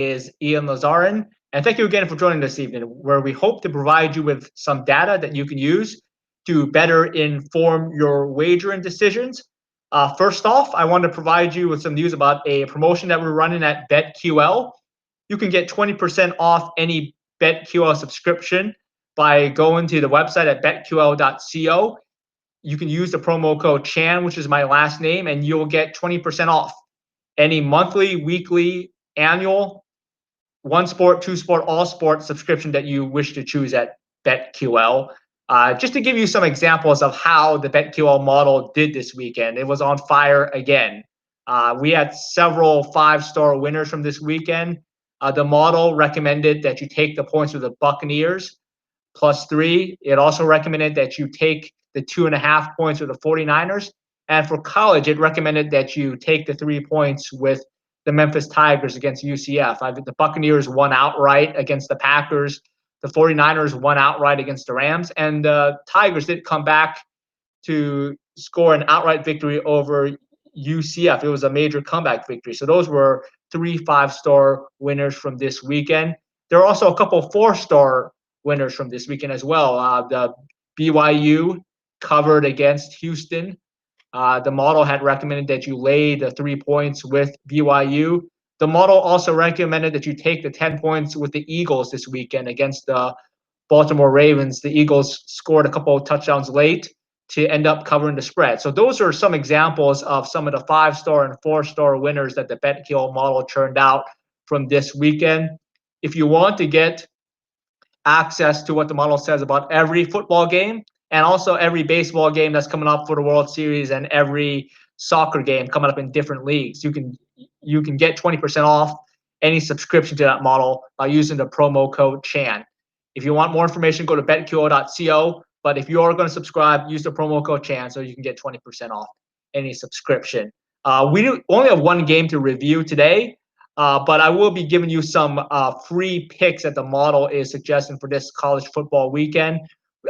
is Ian Lazarin, and thank you again for joining this evening, where we hope to provide you with some data that you can use to better inform your wagering decisions. First off, I want to provide you with some news about a promotion that we're running at BetQL. You can get 20% off any BetQL subscription by going to the website at betql.co. You can use the promo code CHAN, which is my last name, and you'll get 20% off any monthly, weekly, annual, one sport, two sport, all sport subscription that you wish to choose at BetQL. Just to give you some examples of how the BetQL model did this weekend, it was on fire again. We had several five-star winners from this weekend. The model recommended that you take the points with the Buccaneers +3. It also recommended that you take the 2.5 points with the 49ers. And for college, it recommended that you take the 3 points with the Memphis Tigers against UCF. The Buccaneers won outright against the Packers. The 49ers won outright against the Rams. And the Tigers did come back to score an outright victory over UCF. It was a major comeback victory. So those were 3 5-star winners from this weekend. There are also a couple 4-star winners from this weekend as well. The BYU covered against Houston. The model had recommended that you lay the 3 points with BYU. The model also recommended that you take the 10 points with the Eagles this weekend against the Baltimore Ravens. The Eagles scored a couple of touchdowns late to end up covering the spread. So those are some examples of some of the 5-star and 4-star winners that the BetQL model churned out from this weekend. If you want to get access to what the model says about every football game and also every baseball game that's coming up for the World Series and every soccer game coming up in different leagues, you can get 20% off any subscription to that model by using the promo code CHAN. If you want more information, go to betql.co. But if you are going to subscribe, use the promo code CHAN so you can get 20% off any subscription. We only have one game to review today, but I will be giving you some free picks that the model is suggesting for this college football weekend.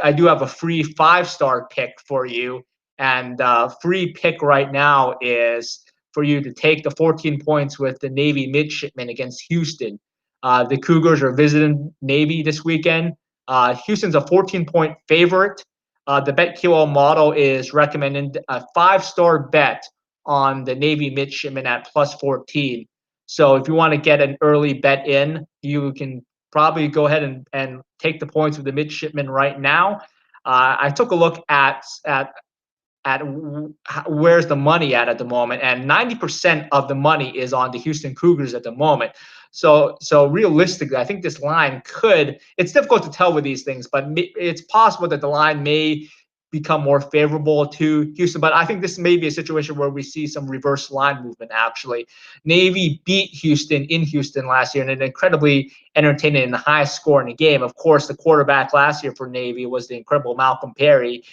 I do have a free 5-star pick for you, and free pick right now is for you to take the 14 points with the Navy midshipmen against Houston. The Cougars are visiting Navy this weekend. Houston's a 14-point favorite. The BetQL model is recommending a 5-star bet on the Navy midshipmen at +14. So if you want to get an early bet in, you can probably go ahead and take the points with the midshipmen right now. I took a look at where's the money at the moment, and 90% of the money is on the Houston Cougars at the moment. So realistically, I think this line it's difficult to tell with these things, but it's possible that the line may become more favorable to Houston. But I think this may be a situation where we see some reverse line movement, actually. Navy beat Houston in Houston last year in an incredibly entertaining and high-scoring game. Of course, the quarterback last year for Navy was the incredible Malcolm Perry.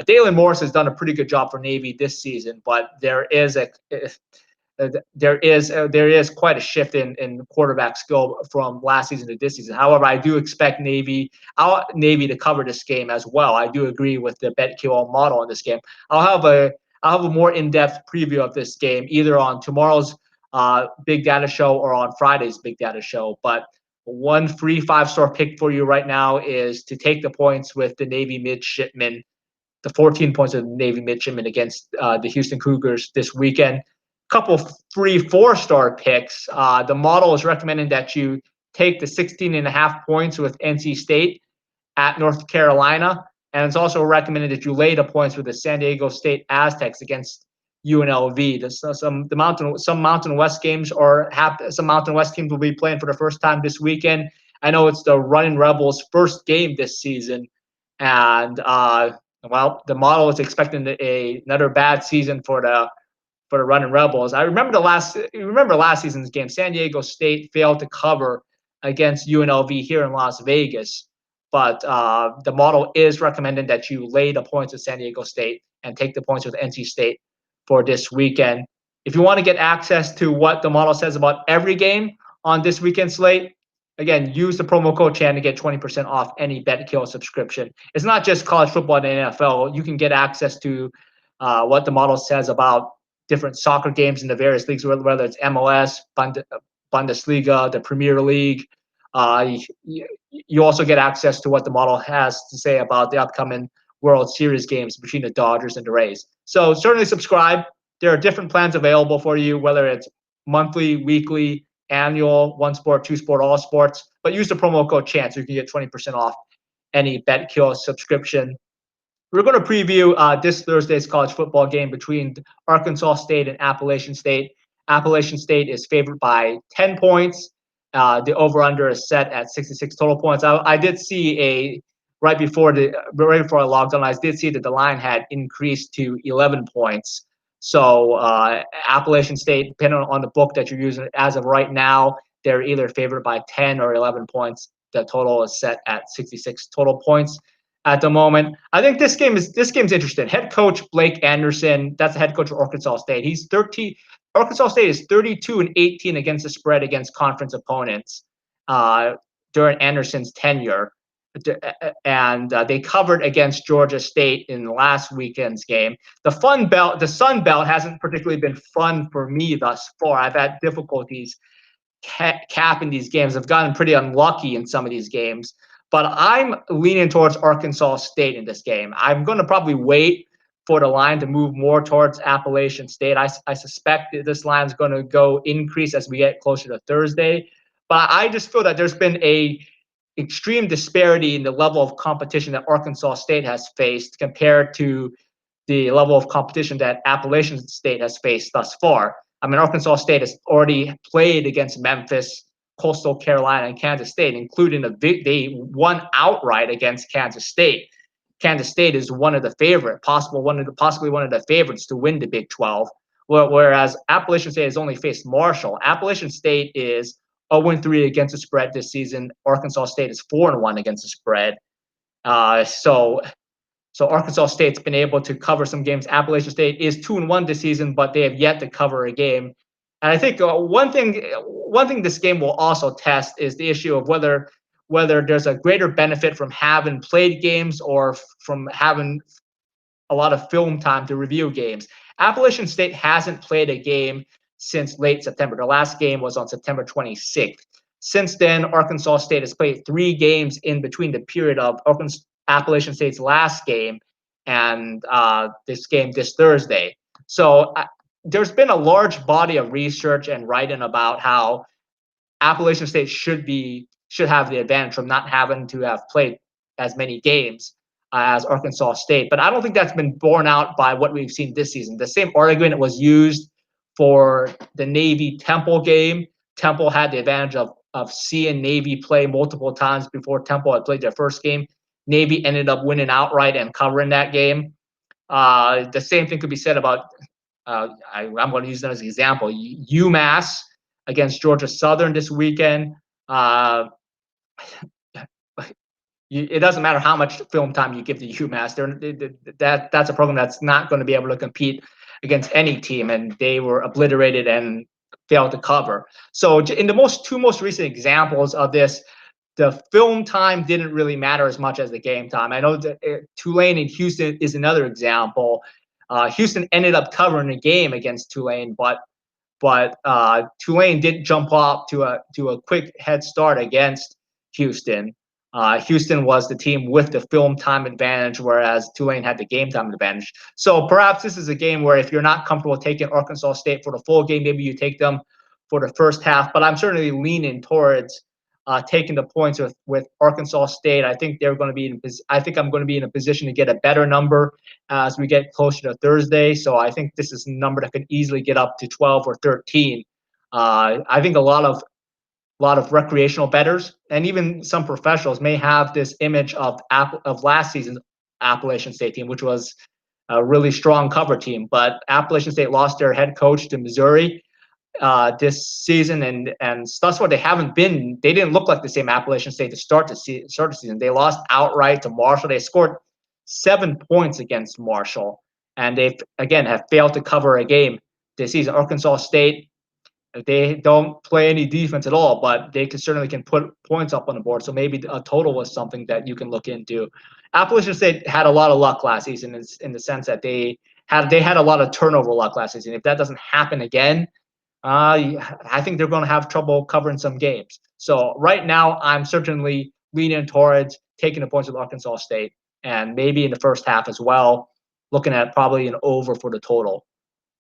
Dalen Morris has done a pretty good job for Navy this season, but there is quite a shift in quarterback skill from last season to this season. However, I do expect Navy to cover this game as well. I do agree with the BetQL model in this game. I'll have a more in-depth preview of this game either on tomorrow's Big Data Show or on Friday's Big Data Show. But one free 5-star pick for you right now is to take the points with the Navy midshipmen, the 14 points of the Navy midshipmen against the Houston Cougars this weekend. Couple free 4-star picks. The model is recommending that you take the 16.5 points with NC State at North Carolina, and it's also recommended that you lay the points with the San Diego State Aztecs against UNLV. Some Mountain West games some Mountain West teams will be playing for the first time this weekend. I know it's the Running Rebels' first game this season, and the model is expecting another bad season for the Running Rebels. I remember last season's game. San Diego State failed to cover against UNLV here in Las Vegas, but the model is recommending that you lay the points with San Diego State and take the points with NC State for this weekend. If you want to get access to what the model says about every game on this weekend slate, again, use the promo code CHAN to get 20% off any BetQL subscription. It's not just college football and NFL. You can get access to what the model says about different soccer games in the various leagues, whether it's MLS, Bundesliga, the Premier League. You also get access to what the model has to say about the upcoming World Series games between the Dodgers and the Rays. So certainly subscribe. There are different plans available for you, whether it's monthly, weekly, annual, one sport, two sport, all sports. But use the promo code CHANCE. You can get 20% off any BetKill subscription. We're going to preview this Thursday's college football game between Arkansas State and Appalachian State. Appalachian State is favored by 10 points. The over/under is set at 66 total points. I did see right before I logged on, I did see that the line had increased to 11 points. So Appalachian State, depending on the book that you're using, as of right now, they're either favored by 10 or 11 points. The total is set at 66 total points at the moment. I think this game's interesting. Head coach Blake Anderson, that's the head coach of Arkansas State. Arkansas State is 32-18 against the spread against conference opponents during Anderson's tenure, and they covered against Georgia State in last weekend's game. The Sun Belt hasn't particularly been fun for me thus far. I've had difficulties capping these games. I've gotten pretty unlucky in some of these games. But I'm leaning towards Arkansas State in this game. I'm going to probably wait for the line to move more towards Appalachian State. I suspect that this line is going to go increase as we get closer to Thursday. But I just feel that there's been a extreme disparity in the level of competition that Arkansas State has faced compared to the level of competition that Appalachian State has faced thus far. I mean, Arkansas State has already played against Memphis, Coastal Carolina, and Kansas State, including they won outright against Kansas State. Kansas State is one of the possibly one of the favorites to win the Big 12. Whereas Appalachian State has only faced Marshall. Appalachian State is 0-3 against the spread this season. Arkansas State is 4-1 against the spread. So Arkansas State's been able to cover some games. Appalachian State is 2-1 this season, but they have yet to cover a game. And I think one thing this game will also test is the issue of whether there's a greater benefit from having played games or from having a lot of film time to review games. Appalachian State hasn't played a game since late September. The last game was on September 26th. Since then, Arkansas State has played 3 games in between the period of Appalachian State's last game and this game this Thursday. So there's been a large body of research and writing about how Appalachian State should have the advantage from not having to have played as many games as Arkansas State. But I don't think that's been borne out by what we've seen this season. The same argument was used for the Navy-Temple game. Temple had the advantage of seeing Navy play multiple times before Temple had played their first game. Navy ended up winning outright and covering that game. The same thing could be said about I'm going to use that as an example. UMass against Georgia Southern this weekend. It doesn't matter how much film time you give to UMass. That's a program that's not going to be able to compete against any team, and they were obliterated and failed to cover. So in the two most recent examples of this, the film time didn't really matter as much as the game time. I know that Tulane and Houston is another example. Houston ended up covering the game against Tulane, but Tulane did jump off to a quick head start against Houston. Houston was the team with the film time advantage, whereas Tulane had the game time advantage. So perhaps this is a game where if you're not comfortable taking Arkansas State for the full game, maybe you take them for the first half. But I'm certainly leaning towards taking the points with Arkansas State. I think I'm going to be in a position to get a better number as we get closer to Thursday. So I think this is a number that could easily get up to 12 or 13. I think a lot of recreational bettors and even some professionals may have this image of last season's Appalachian State team, which was a really strong cover team. But Appalachian State lost their head coach to Missouri this season, and thus far they didn't look like the same Appalachian State to start the season. They lost outright to Marshall. They scored 7 points against Marshall, and they again have failed to cover a game this season. Arkansas State, they don't play any defense at all, but they certainly can put points up on the board. So maybe a total was something that you can look into. Appalachian State had a lot of luck last season in the sense that they had a lot of turnover luck last season. If that doesn't happen again, I think they're going to have trouble covering some games. So right now, I'm certainly leaning towards taking the points with Arkansas State, and maybe in the first half as well, looking at probably an over for the total.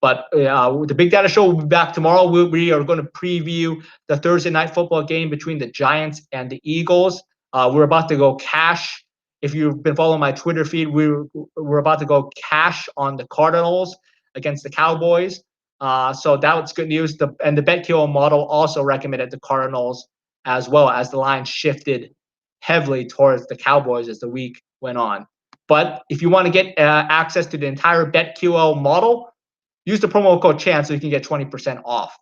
But the Big Data Show will be back tomorrow. We are going to preview the Thursday night football game between the Giants and the Eagles. We're about to go cash. If you've been following my Twitter feed, we're about to go cash on the Cardinals against the Cowboys. So that's good news. And the BetQL model also recommended the Cardinals as well, as the line shifted heavily towards the Cowboys as the week went on. But if you want to get access to the entire BetQL model, use the promo code CHANCE so you can get 20% off.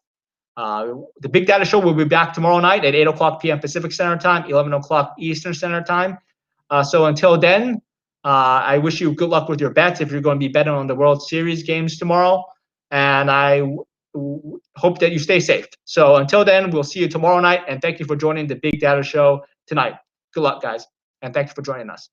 The Big Data Show will be back tomorrow night at 8 o'clock p.m. Pacific Standard Time, 11 o'clock Eastern Standard Time. So until then, I wish you good luck with your bets if you're going to be betting on the World Series games tomorrow. And I hope that you stay safe. So until then, we'll see you tomorrow night. And thank you for joining the Big Data Show tonight. Good luck, guys. And thank you for joining us.